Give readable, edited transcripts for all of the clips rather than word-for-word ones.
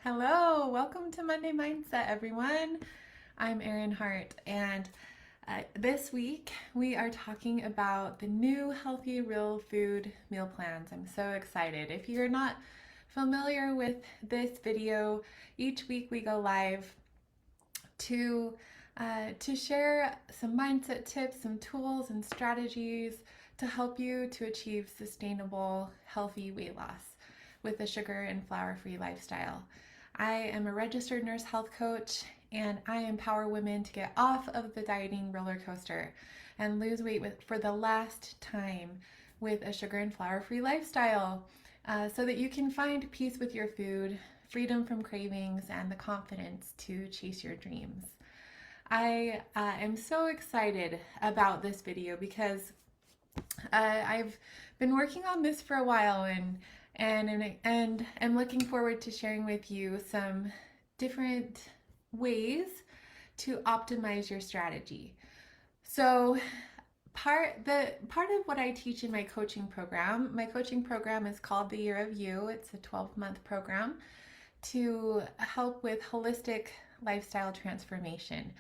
Hello, welcome to Monday Mindset, everyone. I'm Erin Hart, and this week we are talking about the new healthy real food meal plans. I'm so excited. If you're not familiar with this video, each week we go live to share some mindset tips, some tools, and strategies to help you to achieve sustainable, healthy weight loss with a sugar and flour-free lifestyle. I am a registered nurse health coach, and I empower women to get off of the dieting roller coaster and lose weight for the last time with a sugar and flour-free lifestyle, so that you can find peace with your food, freedom from cravings, and the confidence to chase your dreams. I am so excited about this video because I've been working on this for a while, and I'm looking forward to sharing with you some different ways to optimize your strategy. So part of what I teach in my coaching program is called The Year of You. It's a 12-month program to help with holistic lifestyle transformation.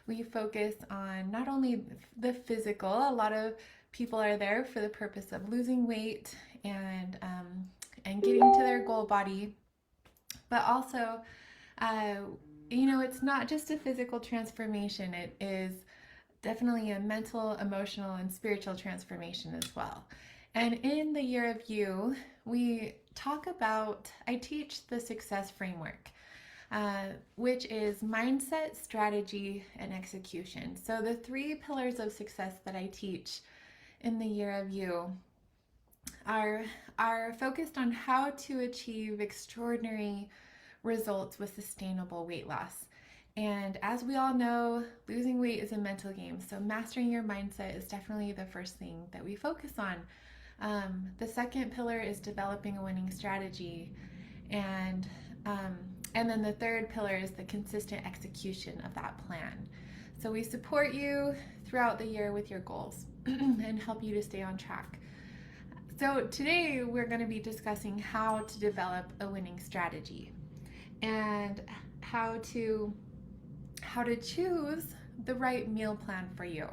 We focus on not only the physical, a lot of people are there for the purpose of losing weight and getting to their goal body, but also, it's not just a physical transformation. It is definitely a mental, emotional, and spiritual transformation as well. And in the Year of You, I teach the success framework, which is mindset, strategy, and execution. So the 3 pillars of success that I teach in the Year of You are focused on how to achieve extraordinary results with sustainable weight loss. And as we all know, losing weight is a mental game. So mastering your mindset is definitely the first thing that we focus on. The second pillar is developing a winning strategy. And then the third pillar is the consistent execution of that plan. So we support you throughout the year with your goals and help you to stay on track. So today we're going to be discussing how to develop a winning strategy and how to choose the right meal plan for you.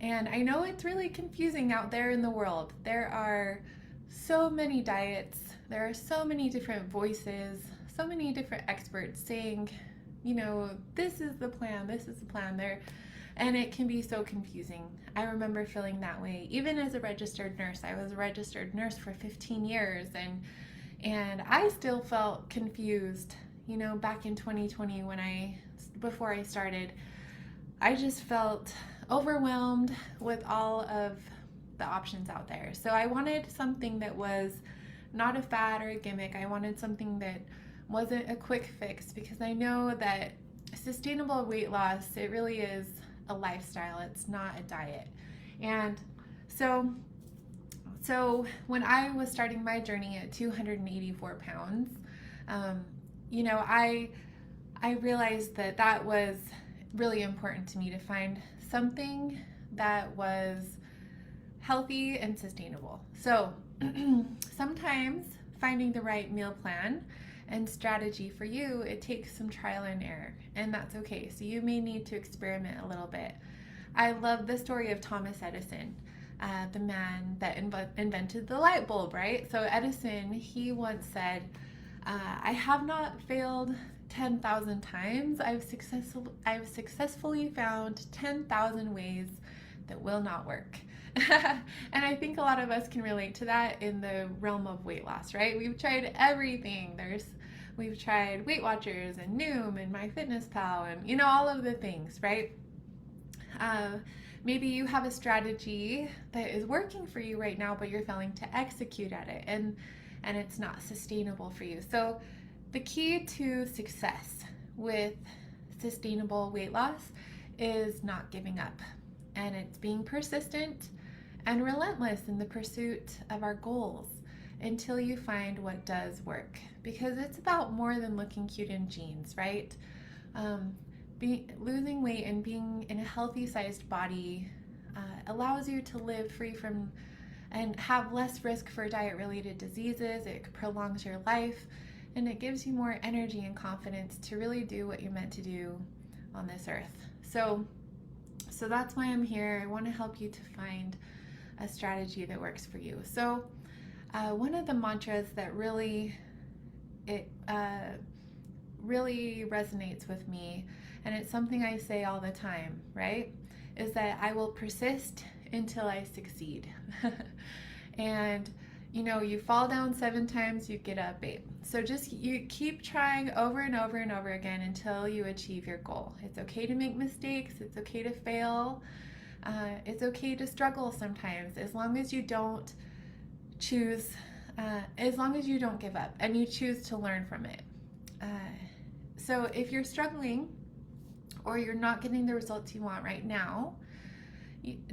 And I know it's really confusing out there in the world. There are so many diets, there are so many different voices, so many different experts saying, this is the plan there. And it can be so confusing. I remember feeling that way. Even as a registered nurse, I was a registered nurse for 15 years, and I still felt confused. Back in 2020 before I started, I just felt overwhelmed with all of the options out there. So I wanted something that was not a fad or a gimmick. I wanted something that wasn't a quick fix, because I know that sustainable weight loss, it really is a lifestyle. It's not a diet. And so when I was starting my journey at 284 pounds, I realized that was really important to me, to find something that was healthy and sustainable. So sometimes finding the right meal plan and strategy for you, it takes some trial and error, and that's okay. So you may need to experiment a little bit. I love the story of Thomas Edison, the man that invented the light bulb, right? So Edison, he once said, I have not failed 10,000 times. I've successfully found 10,000 ways that will not work. And I think a lot of us can relate to that in the realm of weight loss, right? We've tried everything. We've tried Weight Watchers and Noom and MyFitnessPal and all of the things, right? Maybe you have a strategy that is working for you right now, but you're failing to execute at it, and it's not sustainable for you. So the key to success with sustainable weight loss is not giving up, and it's being persistent and relentless in the pursuit of our goals until you find what does work, because it's about more than looking cute in jeans, right? Losing weight and being in a healthy sized body allows you to live free from and have less risk for diet related diseases. It prolongs your life, and it gives you more energy and confidence to really do what you're meant to do on this earth. So that's why I'm here. I want to help you to find a strategy that works for you. So one of the mantras that really resonates with me, and it's something I say all the time, right, is that I will persist until I succeed. And you fall down 7 times, you get up 8. So just you keep trying over and over and over again until you achieve your goal. It's okay to make mistakes. It's okay to fail. It's okay to struggle sometimes, as long as you don't as long as you don't give up and you choose to learn from it. So if you're struggling or you're not getting the results you want right now,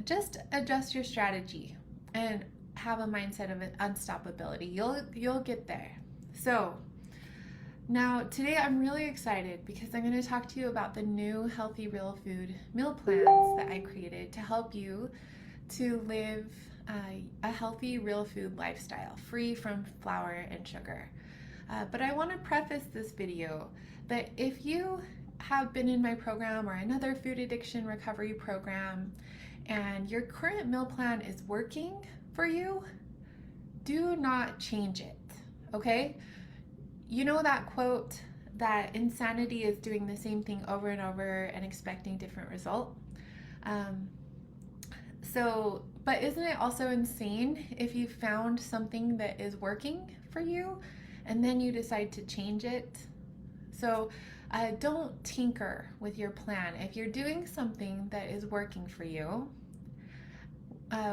just adjust your strategy and have a mindset of unstoppability. You'll get there. So now today I'm really excited because I'm going to talk to you about the new healthy real food meal plans that I created to help you to live a healthy real food lifestyle free from flour and sugar. But I want to preface this video that if you have been in my program or another food addiction recovery program and your current meal plan is working for you, do not change it, okay? You know that quote that insanity is doing the same thing over and over and expecting different result? But isn't it also insane if you found something that is working for you and then you decide to change it? So don't tinker with your plan. If you're doing something that is working for you,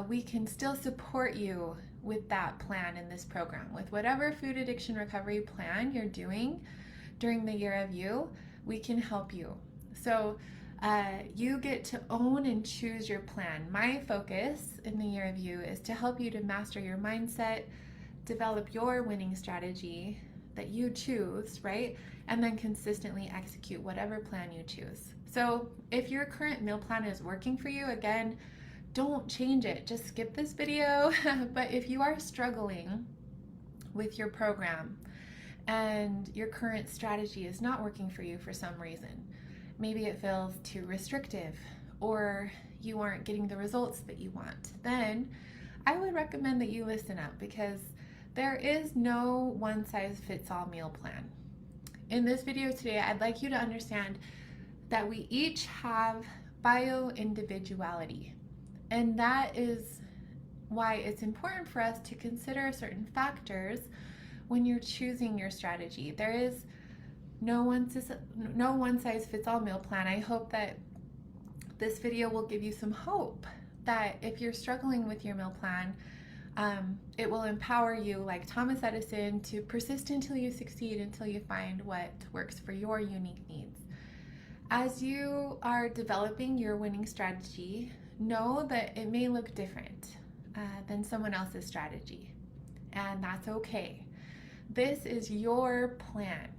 we can still support you with that plan in this program. With whatever food addiction recovery plan you're doing during the year of you, we can help you. So you get to own and choose your plan. My focus in the year of you is to help you to master your mindset, develop your winning strategy that you choose, right? And then consistently execute whatever plan you choose. So if your current meal plan is working for you, again, don't change it. Just skip this video. But if you are struggling with your program and your current strategy is not working for you for some reason, maybe it feels too restrictive or you aren't getting the results that you want, then I would recommend that you listen up, because there is no one-size-fits-all meal plan. In this video today, I'd like you to understand that we each have bio-individuality. And that is why it's important for us to consider certain factors when you're choosing your strategy. There is no one-size-fits-all meal plan. I hope that this video will give you some hope that if you're struggling with your meal plan, it will empower you, like Thomas Edison, to persist until you succeed, until you find what works for your unique needs. As you are developing your winning strategy, know that it may look different than someone else's strategy, and that's okay. This is your plan,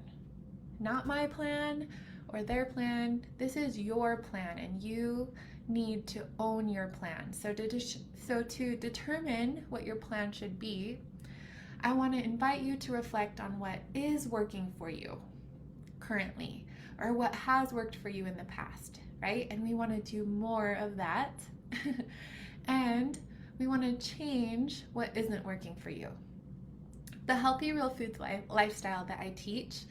not my plan or their plan. This is your plan, and you need to own your plan. So to determine what your plan should be, I want to invite you to reflect on what is working for you currently, or what has worked for you in the past, right? And we want to do more of that. And we want to change what isn't working for you. The Healthy Real Foods lifestyle that I teach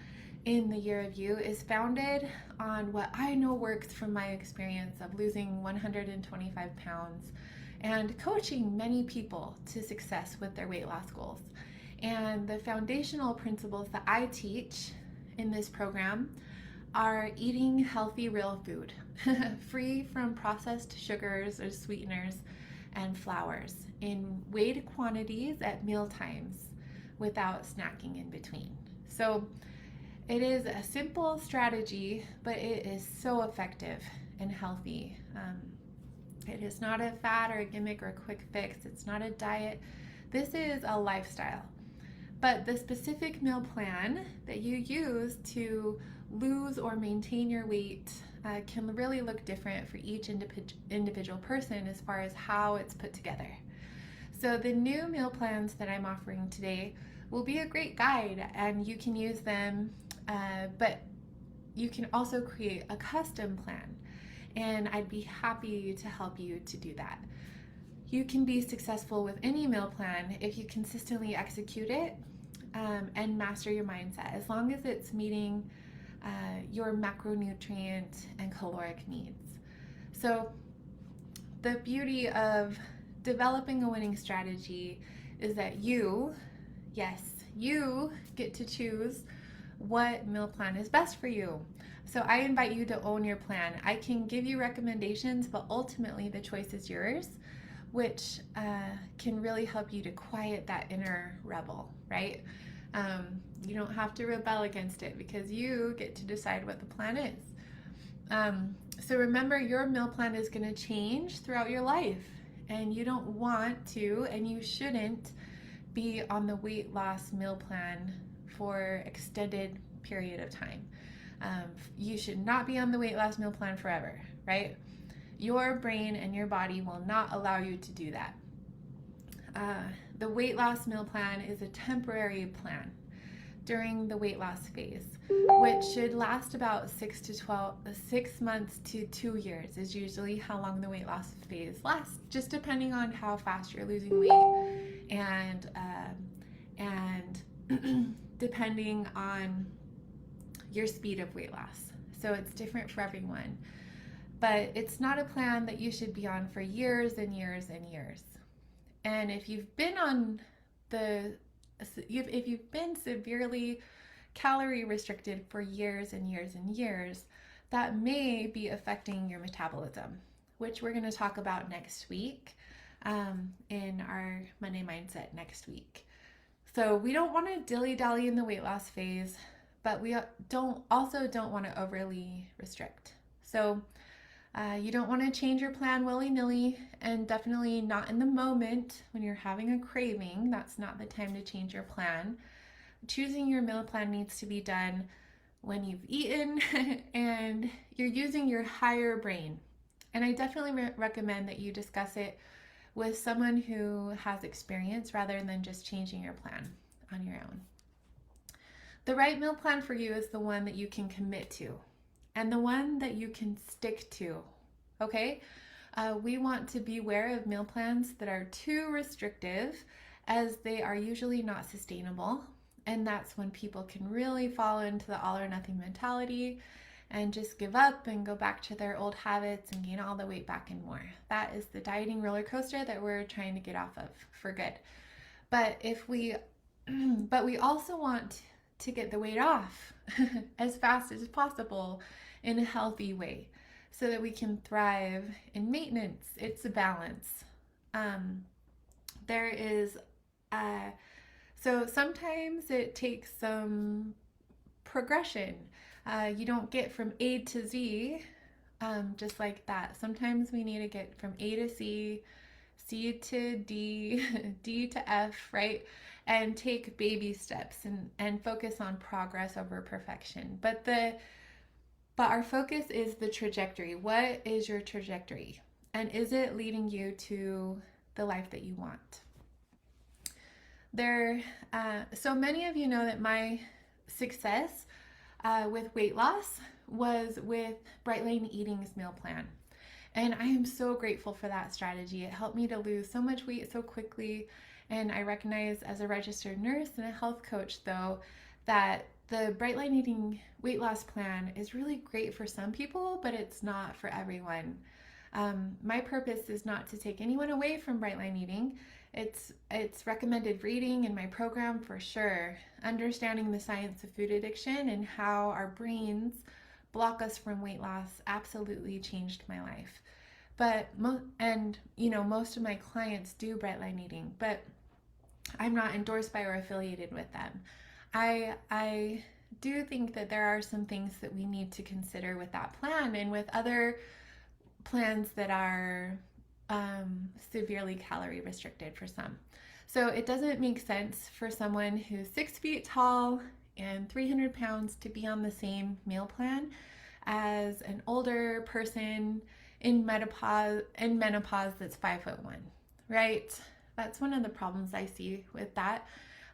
in the year of you is founded on what I know works from my experience of losing 125 pounds and coaching many people to success with their weight loss goals. And the foundational principles that I teach in this program are eating healthy real food, free from processed sugars or sweeteners and flours, in weighed quantities at meal times without snacking in between. So it is a simple strategy, but it is so effective and healthy. It is not a fad or a gimmick or a quick fix. It's not a diet. This is a lifestyle. But the specific meal plan that you use to lose or maintain your weight can really look different for each individual person as far as how it's put together. So the new meal plans that I'm offering today will be a great guide, and you can use them, but you can also create a custom plan, and I'd be happy to help you to do that. You can be successful with any meal plan if you consistently execute it, and master your mindset, as long as it's meeting your macronutrient and caloric needs. So, the beauty of developing a winning strategy is that you, yes, you get to choose what meal plan is best for you. So I invite you to own your plan. I can give you recommendations, but ultimately the choice is yours, which can really help you to quiet that inner rebel, right? You don't have to rebel against it because you get to decide what the plan is. So remember, your meal plan is going to change throughout your life, and you don't want to, and you shouldn't be on the weight loss meal plan for extended period of time. You should not be on the weight loss meal plan forever, right? Your brain and your body will not allow you to do that. The weight loss meal plan is a temporary plan during the weight loss phase, which should last about 6 months to 2 years is usually how long the weight loss phase lasts, just depending on how fast you're losing weight and depending on your speed of weight loss. So it's different for everyone, but it's not a plan that you should be on for years and years and years. And if you've been severely calorie restricted for years and years and years, that may be affecting your metabolism, which we're going to talk about next week in our Monday Mindset next week. So we don't want to dilly-dally in the weight loss phase, but we don't want to overly restrict. So you don't want to change your plan willy-nilly, and definitely not in the moment when you're having a craving. That's not the time to change your plan. Choosing your meal plan needs to be done when you've eaten and you're using your higher brain. And I definitely recommend that you discuss it with someone who has experience rather than just changing your plan on your own. The right meal plan for you is the one that you can commit to and the one that you can stick to, okay? We want to beware of meal plans that are too restrictive, as they are usually not sustainable. And that's when people can really fall into the all or nothing mentality and just give up and go back to their old habits and gain all the weight back and more. That is the dieting roller coaster that we're trying to get off of for good. But we also want to get the weight off as fast as possible in a healthy way so that we can thrive in maintenance. It's a balance. So sometimes it takes some progression. You don't get from A to Z just like that. Sometimes we need to get from A to C, C to D, D to F, right? And take baby steps and focus on progress over perfection. But our focus is the trajectory. What is your trajectory? And is it leading you to the life that you want? So many of you know that my success with weight loss was with Bright Line Eating's meal plan. And I am so grateful for that strategy. It helped me to lose so much weight so quickly. And I recognize as a registered nurse and a health coach, though, that the Bright Line Eating weight loss plan is really great for some people, but it's not for everyone. My purpose is not to take anyone away from Bright Line Eating. It's recommended reading in my program for sure. Understanding the science of food addiction and how our brains block us from weight loss absolutely changed my life. But most of my clients do Bright Line Eating, but I'm not endorsed by or affiliated with them. I do think that there are some things that we need to consider with that plan and with other plans that are severely calorie restricted for some. So it doesn't make sense for someone who's 6 feet tall and 300 pounds to be on the same meal plan as an older person in menopause that's 5'1", right? That's one of the problems I see with that.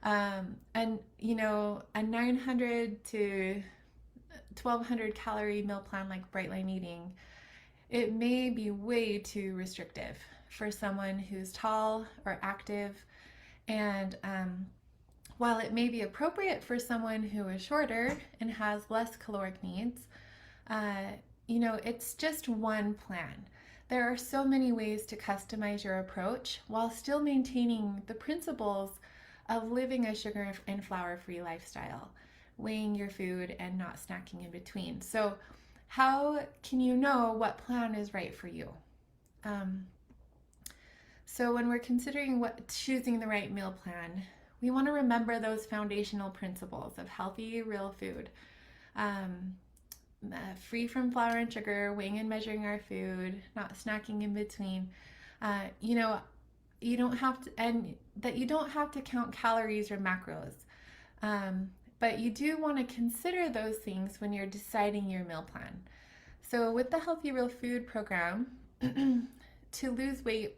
And a 900 to 1200 calorie meal plan like Bright Line Eating, it may be way too restrictive for someone who's tall or active. And while it may be appropriate for someone who is shorter and has less caloric needs, uh, it's just one plan. There are so many ways to customize your approach while still maintaining the principles of living a sugar and flour free lifestyle, weighing your food and not snacking in between. So, how can you know what plan is right for you? Um, so, when we're considering choosing the right meal plan, we want to remember those foundational principles of healthy, real food. Um, Free from flour and sugar, weighing and measuring our food, not snacking in between. Uh, you know, you don't have to, and that you don't have to count calories or macros. But you do want to consider those things when you're deciding your meal plan. So, with the Healthy Real Food program, to lose weight,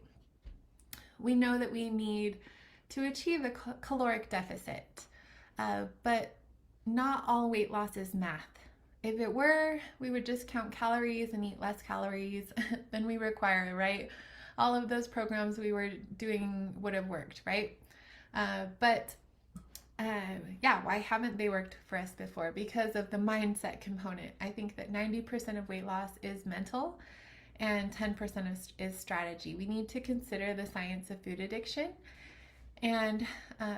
we know that we need to achieve a caloric deficit, but not all weight loss is math. If it were, we would just count calories and eat less calories than we require, right? All of those programs we were doing would have worked, right? But yeah, why haven't they worked for us before? Because of the mindset component. I think that 90% of weight loss is mental and 10% is strategy. We need to consider the science of food addiction. And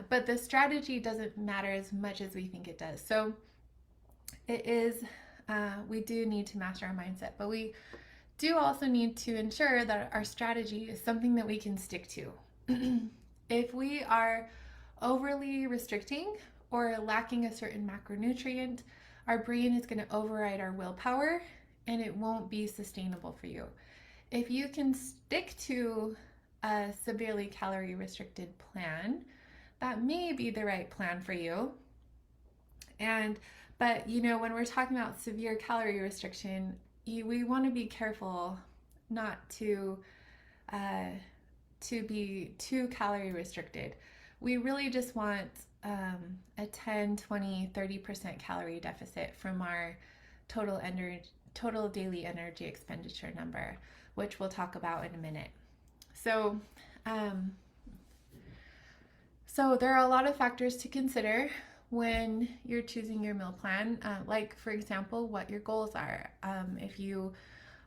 but the strategy doesn't matter as much as we think it does. So it is, we do need to master our mindset, but we do also need to ensure that our strategy is something that we can stick to. If we are overly restricting or lacking a certain macronutrient, our brain is going to override our willpower and it won't be sustainable for you. If you can stick to a severely calorie restricted plan, that may be the right plan for you. But when we're talking about severe calorie restriction, we want to be careful not to be too calorie restricted. We really just want a 10, 20, 30% calorie deficit from our total daily energy expenditure number, which we'll talk about in a minute. So, so there are a lot of factors to consider when you're choosing your meal plan, like for example, what your goals are. If you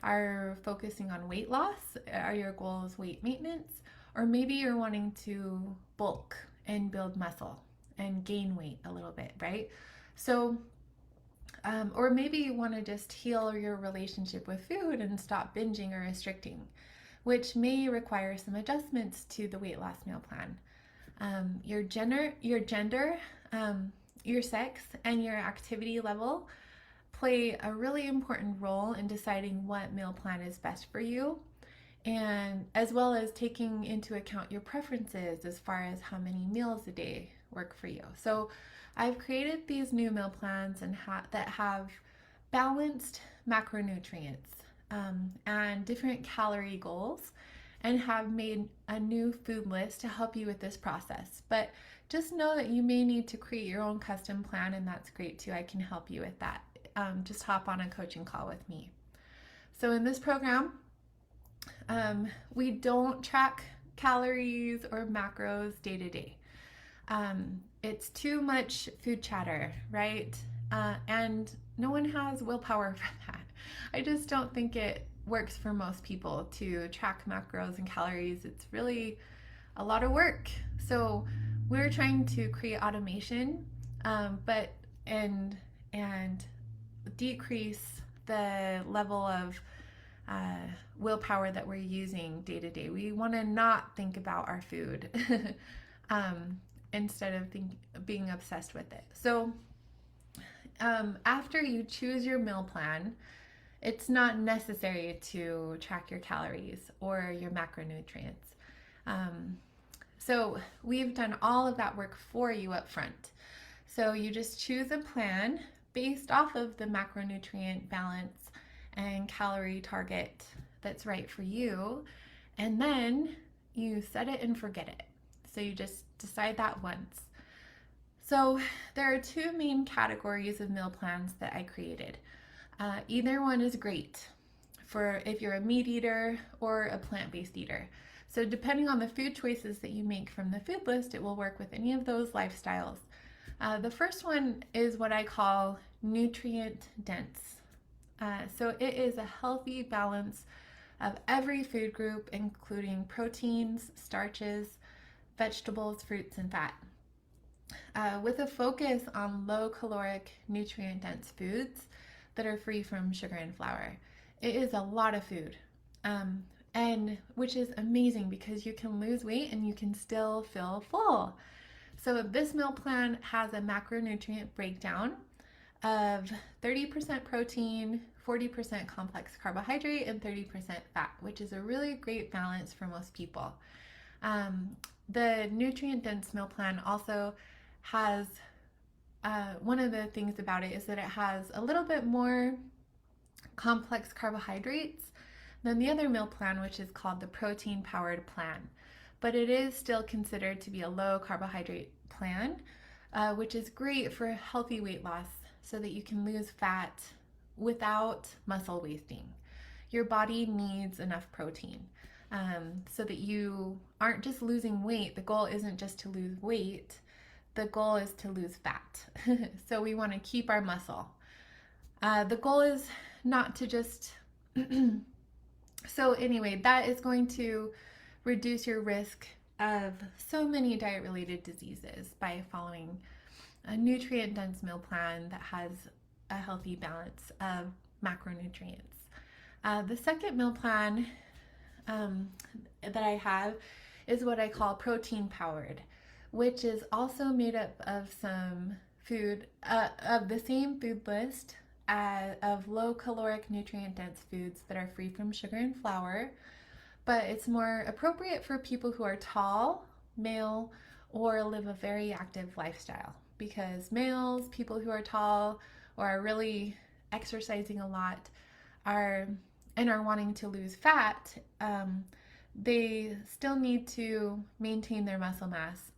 are focusing on weight loss, are your goals weight maintenance? Or maybe you're wanting to bulk and build muscle and gain weight a little bit, right? So, or maybe you want to just heal your relationship with food and stop binging or restricting, which may require some adjustments to the weight loss meal plan. Your gender, your sex, and your activity level play a really important role in deciding what meal plan is best for you, and as well as taking into account your preferences as far as how many meals a day work for you. So I've created these new meal plans that have balanced macronutrients and different calorie goals, and have made a new food list to help you with this process. But just know that you may need to create your own custom plan, and that's great too. I can help you with that. Just hop on a coaching call with me. So in this program, we don't track calories or macros day to day. It's too much food chatter, right? And no one has willpower for that. I just don't think it works for most people to track macros and calories. It's really a lot of work. So we're trying to create automation, but and decrease the level of willpower that we're using day to day. We want to not think about our food instead of being obsessed with it. So after you choose your meal plan, it's not necessary to track your calories or your macronutrients. So we've done all of that work for you up front. So you just choose a plan based off of the macronutrient balance and calorie target that's right for you, and then you set it and forget it. So you just decide that once. So there are two main categories of meal plans that I created. Either one is great for if you're a meat eater or a plant-based eater. So depending on the food choices that you make from the food list, it will work with any of those lifestyles. The first one is what I call nutrient dense. So it is a healthy balance of every food group, including proteins, starches, vegetables, fruits, and fat. With a focus on low caloric, nutrient dense foods that are free from sugar and flour. It is a lot of food, and which is amazing because you can lose weight and you can still feel full. So, this meal plan has a macronutrient breakdown of 30% protein, 40% complex carbohydrate, and 30% fat, which is a really great balance for most people. The nutrient dense meal plan also has one of the things about it is that it has a little bit more complex carbohydrates than the other meal plan, which is called the protein powered plan. But it is still considered to be a low carbohydrate plan, which is great for healthy weight loss so that you can lose fat without muscle wasting. Your body needs enough protein so that you aren't just losing weight. The goal isn't just to lose weight, the goal is to lose fat. So we want to keep our muscle. The goal is not to just. So, anyway, that is going to reduce your risk of so many diet related diseases by following a nutrient dense meal plan that has a healthy balance of macronutrients. The second meal plan that I have is what I call protein powered, which is also made up of some food, of the same food list of low caloric, nutrient dense foods that are free from sugar and flour, but it's more appropriate for people who are tall, male, or live a very active lifestyle. Because males, people who are tall or are really exercising a lot, are wanting to lose fat, they still need to maintain their muscle mass,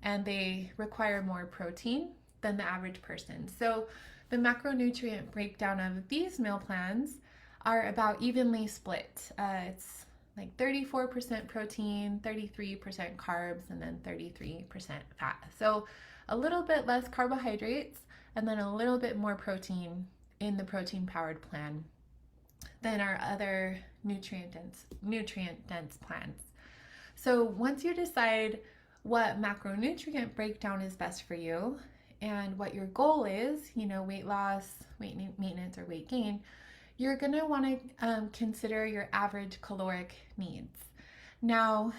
and they require more protein than the average person. So the macronutrient breakdown of these meal plans are about evenly split. It's like 34% protein, 33% carbs, and then 33% fat. So a little bit less carbohydrates and then a little bit more protein in the protein powered plan than our other nutrient dense plans. So once you decide what macronutrient breakdown is best for you and what your goal is, weight loss, weight maintenance, or weight gain, you're going to want to consider your average caloric needs. Now,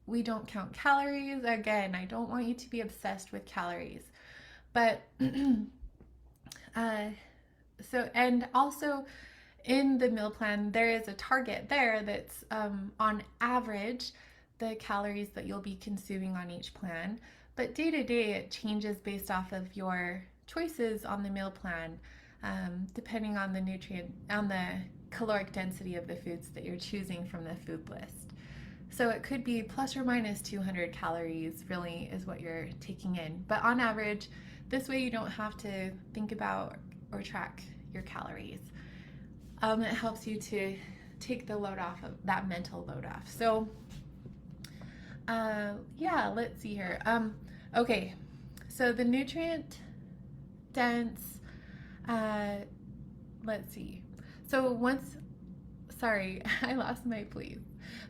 we don't count calories. Again, I don't want you to be obsessed with calories. But and also in the meal plan, there is a target there that's on average the calories that you'll be consuming on each plan. But day to day, it changes based off of your choices on the meal plan, depending on the caloric density of the foods that you're choosing from the food list. So it could be plus or minus 200 calories, really, is what you're taking in. But on average, this way you don't have to think about or track your calories. It helps you to take the load off of that mental load off. So, let's see here. Okay, so the nutrient dense, let's see. So sorry, I lost my place.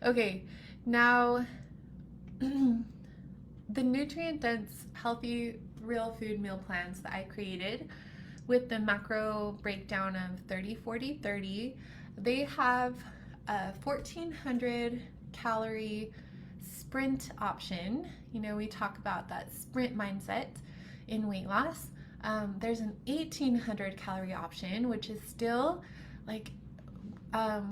Okay, now the nutrient dense, healthy, real food meal plans that I created with the macro breakdown of 30, 40, 30, they have a 1,400 calorie sprint option. We talk about that sprint mindset in weight loss. There's an 1,800 calorie option, which is still like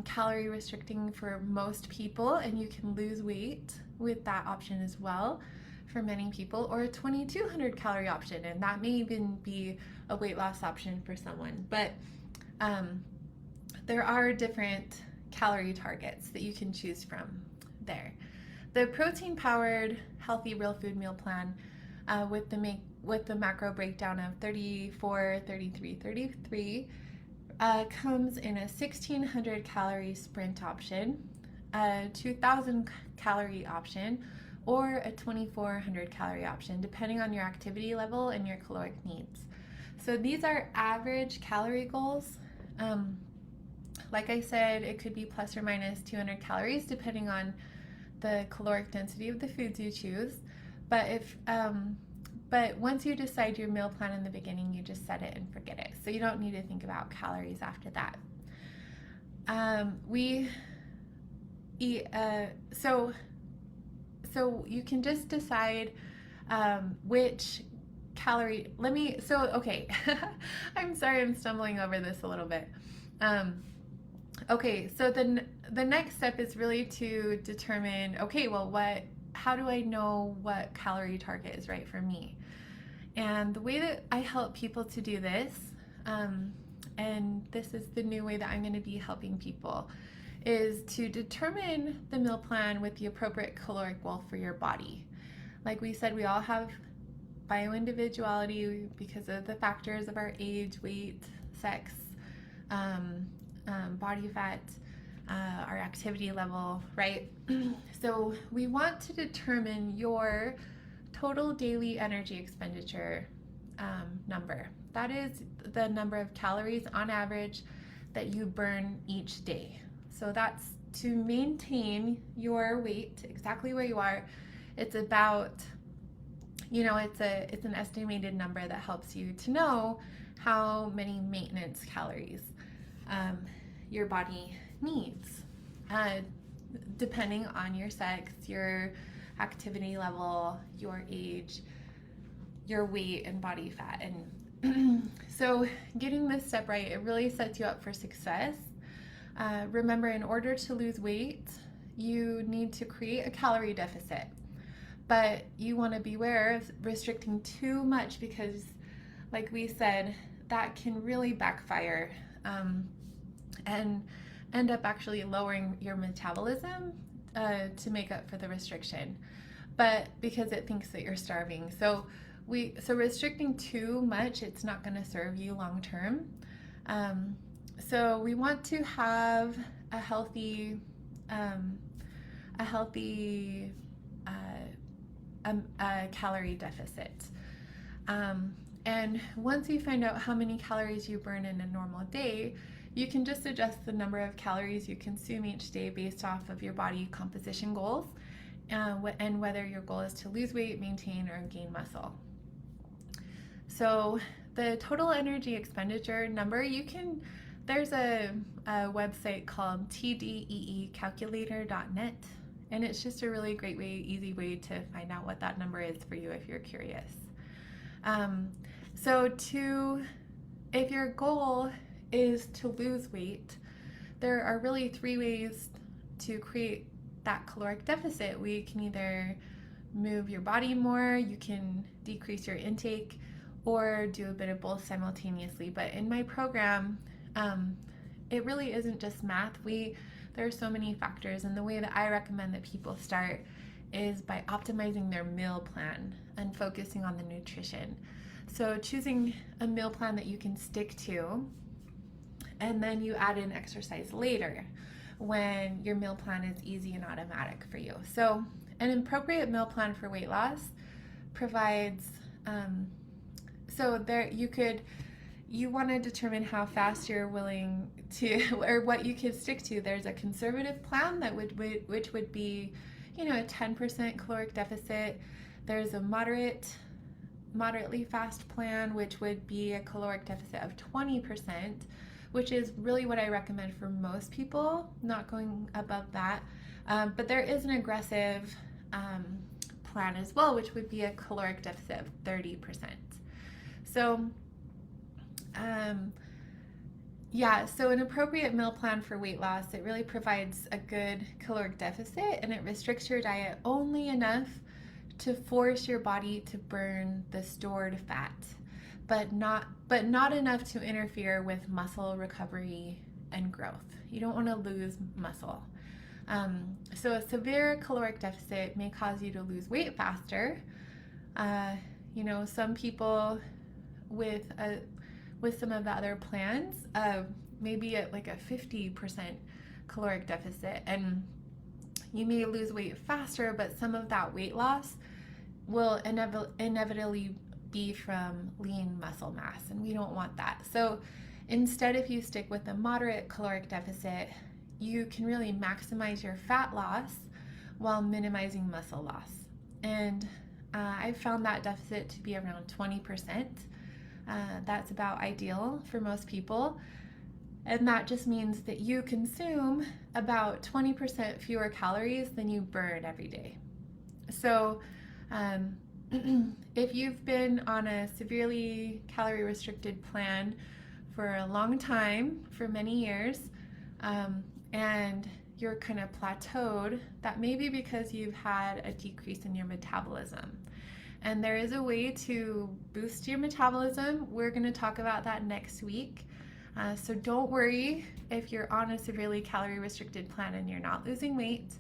calorie restricting for most people, and you can lose weight with that option as well for many people, or a 2,200 calorie option, and that may even be a weight loss option for someone. But there are different calorie targets that you can choose from there. The protein powered healthy real food meal plan with the with the macro breakdown of 34, 33, 33, comes in a 1600 calorie sprint option, a 2000 calorie option, or a 2400 calorie option, depending on your activity level and your caloric needs. So these are average calorie goals. Like I said, it could be plus or minus 200 calories depending on the caloric density of the foods you choose. But once you decide your meal plan in the beginning, you just set it and forget it. So you don't need to think about calories after that. We eat, so you can just decide which calorie, okay, I'm sorry, I'm stumbling over this a little bit. Okay, so the next step is really to determine, okay, well, how do I know what calorie target is right for me? And the way that I help people to do this, and this is the new way that I'm going to be helping people, is to determine the meal plan with the appropriate caloric goal for your body. Like we said, we all have bioindividuality because of the factors of our age, weight, sex, body fat, our activity level, right? So we want to determine your total daily energy expenditure number. That is the number of calories on average that you burn each day. So that's to maintain your weight exactly where you are. It's about, it's an estimated number that helps you to know how many maintenance calories your body needs, depending on your sex, your activity level, your age, your weight, and body fat. And so getting this step right, it really sets you up for success. Remember, in order to lose weight, you need to create a calorie deficit. But you want to beware of restricting too much because, like we said, that can really backfire and end up actually lowering your metabolism to make up for the restriction, but because it thinks that you're starving. So restricting too much, it's not going to serve you long term. So we want to have a healthy calorie deficit. And once you find out how many calories you burn in a normal day, you can just adjust the number of calories you consume each day based off of your body composition goals and whether your goal is to lose weight, maintain, or gain muscle. So the total energy expenditure number, there's a website called tdeecalculator.net, and it's just a really great easy way to find out what that number is for you if you're curious. If your goal is to lose weight, there are really 3 ways to create that caloric deficit. We can either move your body more, you can decrease your intake, or do a bit of both simultaneously. But in my program, it really isn't just math. There are so many factors, and the way that I recommend that people start is by optimizing their meal plan and focusing on the nutrition. So choosing a meal plan that you can stick to, and then you add in exercise later when your meal plan is easy and automatic for you. So an appropriate meal plan for weight loss provides, you want to determine how fast you're willing to, or what you can stick to. There's a conservative plan which would be, a 10% caloric deficit. There's a moderately fast plan, which would be a caloric deficit of 20%, which is really what I recommend for most people, not going above that. But there is an aggressive plan as well, which would be a caloric deficit of 30%. So, so an appropriate meal plan for weight loss, it really provides a good caloric deficit, and it restricts your diet only enough to force your body to burn the stored fat, but not enough to interfere with muscle recovery and growth. You don't want to lose muscle. So a severe caloric deficit may cause you to lose weight faster. You know, some people with some of the other plans, maybe at like a 50% caloric deficit, and you may lose weight faster, but some of that weight loss will inevitably be from lean muscle mass, and we don't want that. So instead, if you stick with a moderate caloric deficit, you can really maximize your fat loss while minimizing muscle loss. And I found that deficit to be around 20%. That's about ideal for most people. And that just means that you consume about 20% fewer calories than you burn every day. So, if you've been on a severely calorie restricted plan for a long time, for many years, and you're kind of plateaued, that may be because you've had a decrease in your metabolism. And there is a way to boost your metabolism. We're going to talk about that next week. So don't worry if you're on a severely calorie restricted plan and you're not losing weight.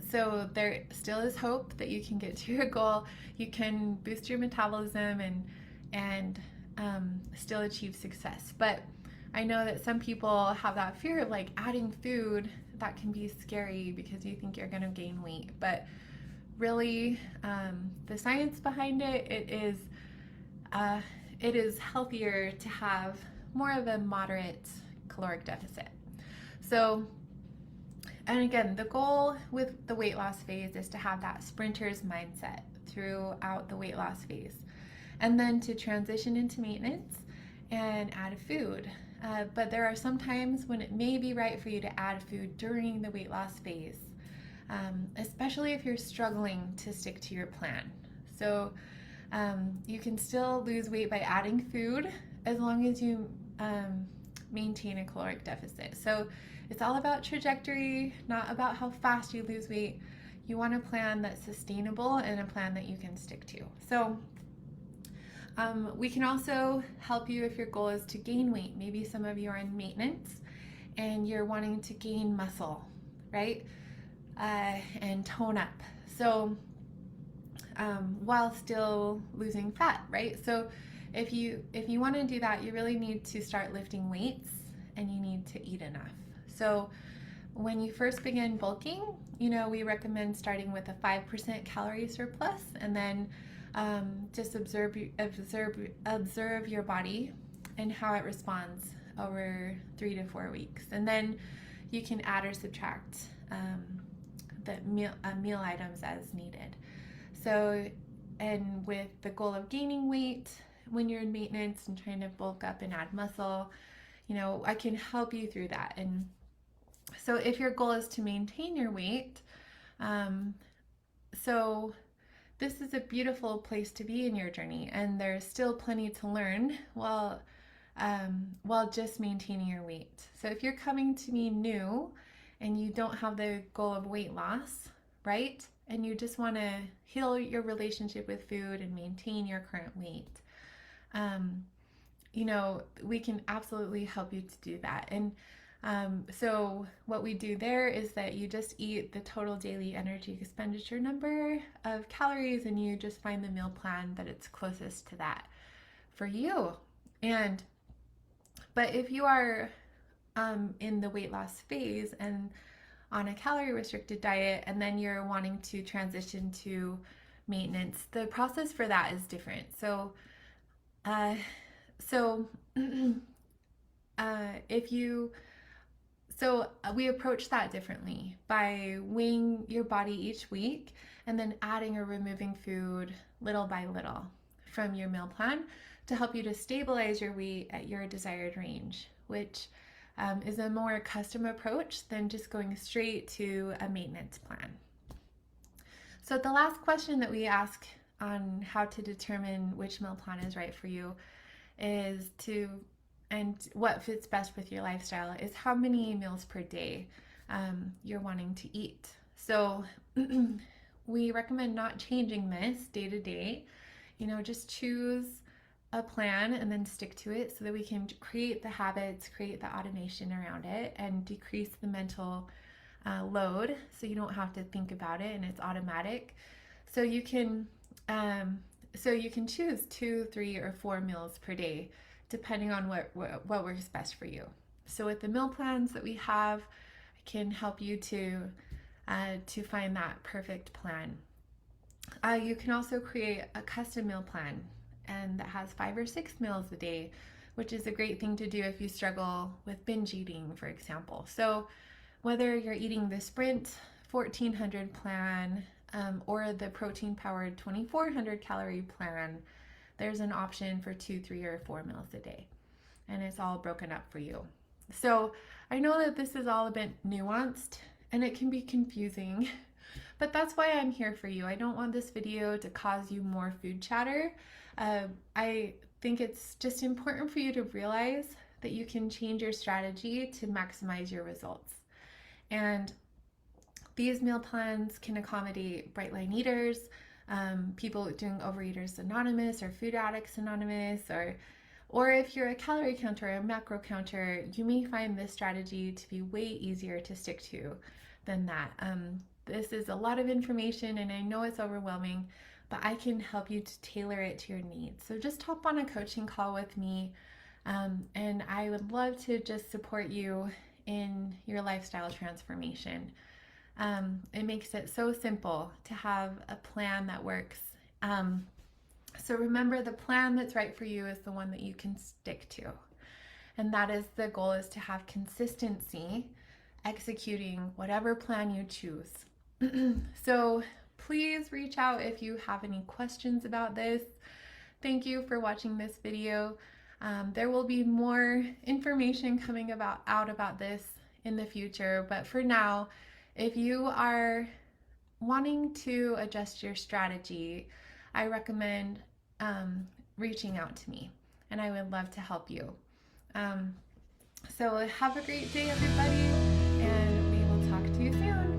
So there still is hope that you can get to your goal. You can boost your metabolism and still achieve success. But I know that some people have that fear of like adding food. That can be scary because you think you're going to gain weight. But really, the science behind it, it is healthier to have more of a moderate caloric deficit. So, and again, the goal with the weight loss phase is to have that sprinter's mindset throughout the weight loss phase, and then to transition into maintenance and add food. But there are some times when it may be right for you to add food during the weight loss phase, especially if you're struggling to stick to your plan. So you can still lose weight by adding food as long as you maintain a caloric deficit. So it's all about trajectory, not about how fast you lose weight. You want a plan that's sustainable and a plan that you can stick to. So we can also help you if your goal is to gain weight. Maybe some of you are in maintenance and you're wanting to gain muscle, right? And tone up. So while still losing fat, right? So if you want to do that, you really need to start lifting weights and you need to eat enough. So when you first begin bulking, we recommend starting with a 5% calorie surplus, and then just observe your body and how it responds over 3 to 4 weeks, and then you can add or subtract the meal items as needed. So, and with the goal of gaining weight when you're in maintenance and trying to bulk up and add muscle, I can help you through that. And so if your goal is to maintain your weight, so this is a beautiful place to be in your journey, and there's still plenty to learn while just maintaining your weight. So if you're coming to me new and you don't have the goal of weight loss, right? And you just want to heal your relationship with food and maintain your current weight, we can absolutely help you to do that. And so what we do there is that you just eat the total daily energy expenditure number of calories, and you just find the meal plan that it's closest to that for you. But if you are in the weight loss phase and on a calorie restricted diet, and then you're wanting to transition to maintenance, the process for that is different. So we approach that differently by weighing your body each week and then adding or removing food little by little from your meal plan to help you to stabilize your weight at your desired range, which is a more custom approach than just going straight to a maintenance plan. So the last question that we ask on how to determine which meal plan is right for you and what fits best with your lifestyle is how many meals per day you're wanting to eat. So we recommend not changing this day to day. Just choose a plan and then stick to it so that we can create the habits, create the automation around it, and decrease the mental load so you don't have to think about it and it's automatic. So you can choose 2, 3, or 4 meals per day, depending on what works best for you. So with the meal plans that we have, I can help you to find that perfect plan. You can also create a custom meal plan, and that has 5 or 6 meals a day, which is a great thing to do if you struggle with binge eating, for example. So whether you're eating the Sprint 1400 plan or the protein powered 2400 calorie plan, there's an option for 2, 3, or 4 meals a day, and it's all broken up for you. So I know that this is all a bit nuanced and it can be confusing, but that's why I'm here for you. I don't want this video to cause you more food chatter. I think it's just important for you to realize that you can change your strategy to maximize your results. And these meal plans can accommodate bright line eaters, people doing Overeaters Anonymous or Food Addicts Anonymous, or if you're a calorie counter or a macro counter, you may find this strategy to be way easier to stick to than that. This is a lot of information and I know it's overwhelming, but I can help you to tailor it to your needs. So just hop on a coaching call with me, and I would love to just support you in your lifestyle transformation. It makes it so simple to have a plan that works. So remember, the plan that's right for you is the one that you can stick to. And that is the goal, is to have consistency executing whatever plan you choose. So please reach out if you have any questions about this. Thank you for watching this video. There will be more information coming out about this in the future, but for now, if you are wanting to adjust your strategy, I recommend reaching out to me, and I would love to help you. So have a great day, everybody, and we will talk to you soon.